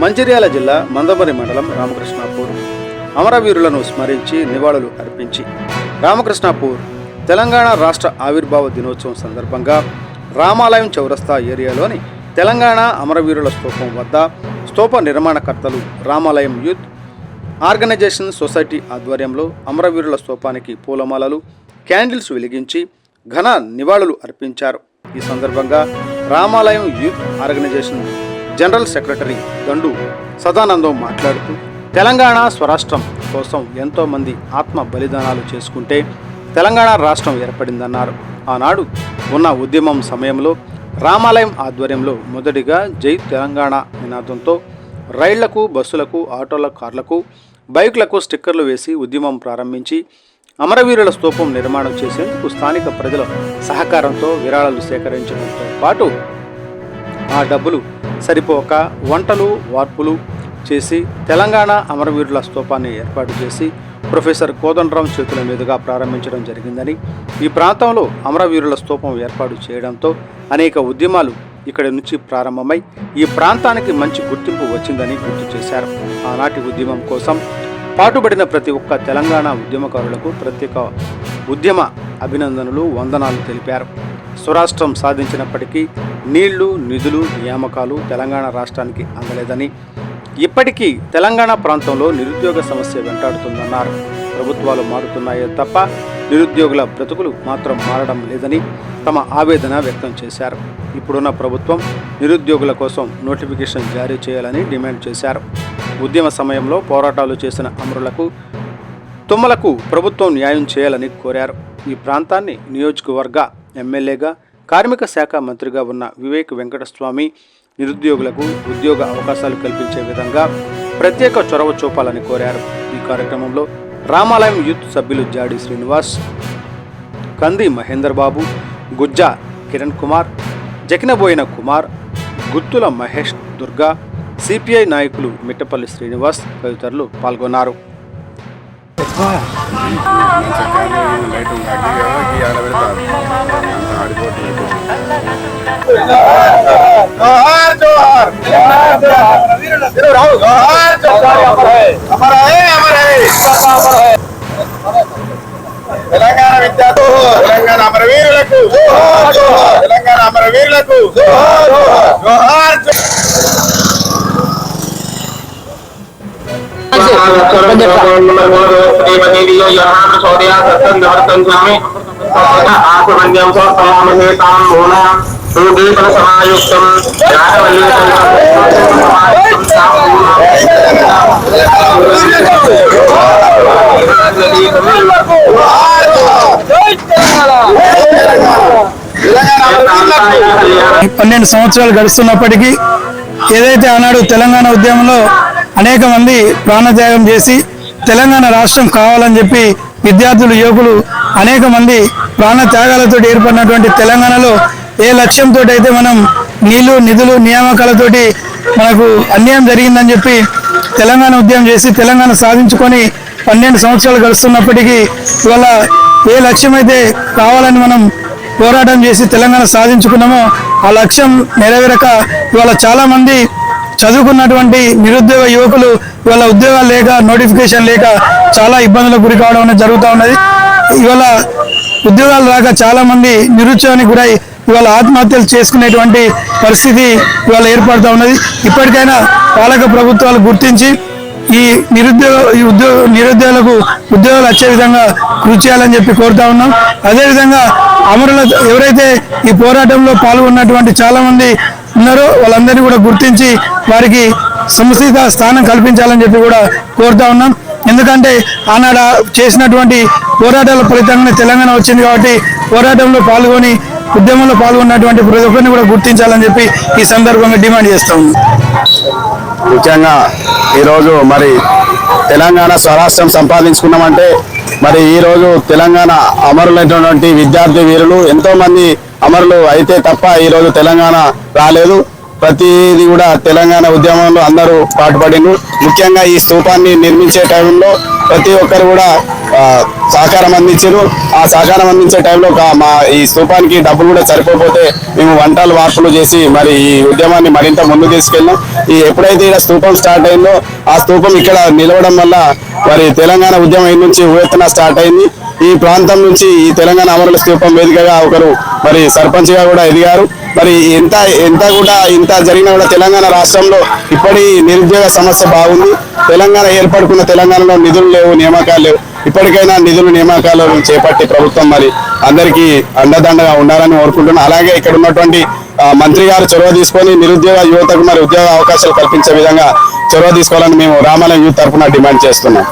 మంచిర్యాల జిల్లా మందమరి మండలం రామకృష్ణాపూర్ అమరవీరులను స్మరించి నివాళులు అర్పించి రామకృష్ణాపూర్ తెలంగాణ రాష్ట్ర ఆవిర్భావ దినోత్సవం సందర్భంగా రామాలయం చౌరస్తా ఏరియాలోని తెలంగాణ అమరవీరుల స్తూపం వద్ద స్తూప నిర్మాణకర్తలు రామాలయం యూత్ ఆర్గనైజేషన్ సొసైటీ ఆధ్వర్యంలో అమరవీరుల స్తూపానికి పూలమాలలు క్యాండిల్స్ వెలిగించి ఘన నివాళులు అర్పించారు. ఈ సందర్భంగా రామాలయం యూత్ ఆర్గనైజేషన్ జనరల్ సెక్రటరీ దండు సదానందం మాట్లాడుతూ తెలంగాణ స్వరాష్ట్రం కోసం ఎంతోమంది ఆత్మ బలిదానాలు చేసుకుంటే తెలంగాణ రాష్ట్రం ఏర్పడిందన్నారు. ఆనాడు ఉన్న ఉద్యమం సమయంలో రామాలయం ఆధ్వర్యంలో మొదటిగా జై తెలంగాణ నినాదంతో రైళ్లకు, బస్సులకు, ఆటోల, కార్లకు, బైకులకు స్టిక్కర్లు వేసి ఉద్యమం ప్రారంభించి అమరవీరుల స్తూపం నిర్మాణం చేసేందుకు స్థానిక ప్రజల సహకారంతో విరాళాలు సేకరించడంతో పాటు ఆ డబ్బులు సరిపోక వంటలు, వార్పులు చేసి తెలంగాణ అమరవీరుల స్తూపాన్ని ఏర్పాటు చేసి ప్రొఫెసర్ కోదండరాం చేతుల మీదుగా ప్రారంభించడం జరిగిందని, ఈ ప్రాంతంలో అమరవీరుల స్తూపం ఏర్పాటు చేయడంతో అనేక ఉద్యమాలు ఇక్కడి నుంచి ప్రారంభమై ఈ ప్రాంతానికి మంచి గుర్తింపు వచ్చిందని గుర్తు చేశారు. ఆనాటి ఉద్యమం కోసం పాటుపడిన ప్రతి ఒక్క తెలంగాణ ఉద్యమకారులకు ప్రత్యేక ఉద్యమ అభినందనలు, వందనాలు తెలిపారు. స్వరాష్ట్రం సాధించినప్పటికీ నీళ్లు, నిధులు, నియామకాలు తెలంగాణ రాష్ట్రానికి అందలేదని, ఇప్పటికీ తెలంగాణ ప్రాంతంలో నిరుద్యోగ సమస్య వెంటాడుతుందన్నారు. ప్రభుత్వాలు మారుతున్నాయే తప్ప నిరుద్యోగుల బ్రతుకులు మాత్రం మారడం లేదని తమ ఆవేదన వ్యక్తం చేశారు. ఇప్పుడున్న ప్రభుత్వం నిరుద్యోగుల కోసం నోటిఫికేషన్ జారీ చేయాలని డిమాండ్ చేశారు. ఉద్యమ సమయంలో పోరాటాలు చేసిన అమరులకు, తుమ్మలకు ప్రభుత్వం న్యాయం చేయాలని కోరారు. ఈ ప్రాంతాన్ని నియోజకవర్గ ఎమ్మెల్యేగా, కార్మిక శాఖ మంత్రిగా ఉన్న వివేక్ వెంకటస్వామి నిరుద్యోగులకు ఉద్యోగ అవకాశాలు కల్పించే విధంగా ప్రత్యేక చొరవ చూపాలని కోరారు. ఈ కార్యక్రమంలో రామాలయం యూత్ సభ్యులు జాడి శ్రీనివాస్, కంది మహేందర్ బాబు, గుజ్జా కిరణ్ కుమార్, జకినబోయిన కుమార్, గుత్తుల మహేష్, దుర్గా, సిపిఐ నాయకులు మిట్టపల్లి శ్రీనివాస్ తదితరులు పాల్గొన్నారు. తెలంగాణ విద్యార్థులు, తెలంగాణ అమరవీరులకు, తెలంగాణ అమరవీరులకు పన్నెండు సంవత్సరాలు గడుస్తున్నప్పటికీ ఏదైతే ఆనాడు తెలంగాణ ఉద్యమంలో అనేక మంది ప్రాణత్యాగం చేసి తెలంగాణ రాష్ట్రం కావాలని చెప్పి విద్యార్థులు, యువకులు అనేక మంది ప్రాణత్యాగాలతో ఏర్పడినటువంటి తెలంగాణలో ఏ లక్ష్యంతో అయితే మనం నీళ్లు, నిధులు, నియామకాలతోటి మనకు అన్యాయం జరిగిందని చెప్పి తెలంగాణ ఉద్యమం చేసి తెలంగాణ సాధించుకొని 12 సంవత్సరాలు గడుస్తున్నప్పటికీ ఇవాళ ఏ లక్ష్యం అయితే కావాలని మనం పోరాటం చేసి తెలంగాణ సాధించుకున్నామో ఆ లక్ష్యం నెరవేరక ఇవాళ చాలామంది చదువుకున్నటువంటి నిరుద్యోగ యువకులు ఇవాళ ఉద్యోగాలు లేక, నోటిఫికేషన్ లేక చాలా ఇబ్బందులకు గురి కావడం అనేది జరుగుతూ ఉన్నది. ఇవాళ ఉద్యోగాలు రాక చాలామంది నిరుద్యోగానికి గురై ఇవాళ ఆత్మహత్యలు చేసుకునేటువంటి పరిస్థితి ఇవాళ ఏర్పడుతూ ఉన్నది. ఇప్పటికైనా పాలక ప్రభుత్వాలు గుర్తించి ఈ నిరుద్యోగులకు ఉద్యోగాలు వచ్చే విధంగా కృషి చేయాలని చెప్పి కోరుతా ఉన్నాం. అదేవిధంగా అమరుల ఎవరైతే ఈ పోరాటంలో పాల్గొన్నటువంటి చాలామంది ఉన్నారో వాళ్ళందరినీ కూడా గుర్తించి వారికి సముచిత స్థానం కల్పించాలని చెప్పి కూడా కోరుతా ఉన్నాం. ఎందుకంటే ఆనాడు చేసినటువంటి పోరాటాల ఫలితంగానే తెలంగాణ వచ్చింది కాబట్టి పోరాటంలో పాల్గొని ఉద్యమంలో పాల్గొన్నటువంటి ప్రతి ఒక్కరిని కూడా గుర్తించాలని చెప్పి ఈ సందర్భంగా డిమాండ్ చేస్తా ఉన్నాం. ముఖ్యంగా ఈరోజు మరి తెలంగాణ స్వరాష్ట్రం సంపాదించుకున్నామంటే మరి ఈరోజు తెలంగాణ అమరులైనటువంటి విద్యార్థి వీరులు ఎంతోమంది అమరులు అయితే తప్ప ఈరోజు తెలంగాణ రాలేదు. ప్రతిది కూడా తెలంగాణ ఉద్యమంలో అందరూ పాటుపడిండ్రు. ముఖ్యంగా ఈ స్తూపాన్ని నిర్మించే టైంలో ప్రతి ఒక్కరు కూడా సహకారం అందించారు. ఆ సహకారం అందించే టైంలో ఈ స్తూపానికి డబ్బులు కూడా సరిపోతే మేము వంటలు వార్పులు చేసి మరి ఈ ఉద్యమాన్ని మరింత ముందుకు తీసుకెళ్ళాం. ఎప్పుడైతే ఇక్కడ స్తూపం స్టార్ట్ అయిందో ఆ స్తూపం ఇక్కడ నిలవడం వల్ల మరి తెలంగాణ ఉద్యమం నుంచి ఊయెత్తున స్టార్ట్ అయింది. ఈ ప్రాంతం నుంచి ఈ తెలంగాణ అమరుల స్తూపం వేదికగా ఒకరు మరి సర్పంచ్ గా కూడా ఎదిగారు. మరి ఇంత జరిగినా కూడా తెలంగాణ రాష్ట్రంలో ఇప్పటి నిరుద్యోగ సమస్య బాగుంది. తెలంగాణ ఏర్పడుకున్న తెలంగాణలో నిధులు లేవు, నియామకాలు లేవు. ఇప్పటికైనా నిధులు నియామకాలు చేపట్టి ప్రభుత్వం మరి అందరికీ అండదండగా ఉండాలని కోరుకుంటున్నాను. అలాగే ఇక్కడ ఉన్నటువంటి మంత్రి గారు చొరవ తీసుకొని నిరుద్యోగ యువతకు మరి ఉద్యోగ అవకాశాలు కల్పించే విధంగా చొరవ తీసుకోవాలని మేము రామాలయం యూత్ తరఫున డిమాండ్ చేస్తున్నాం.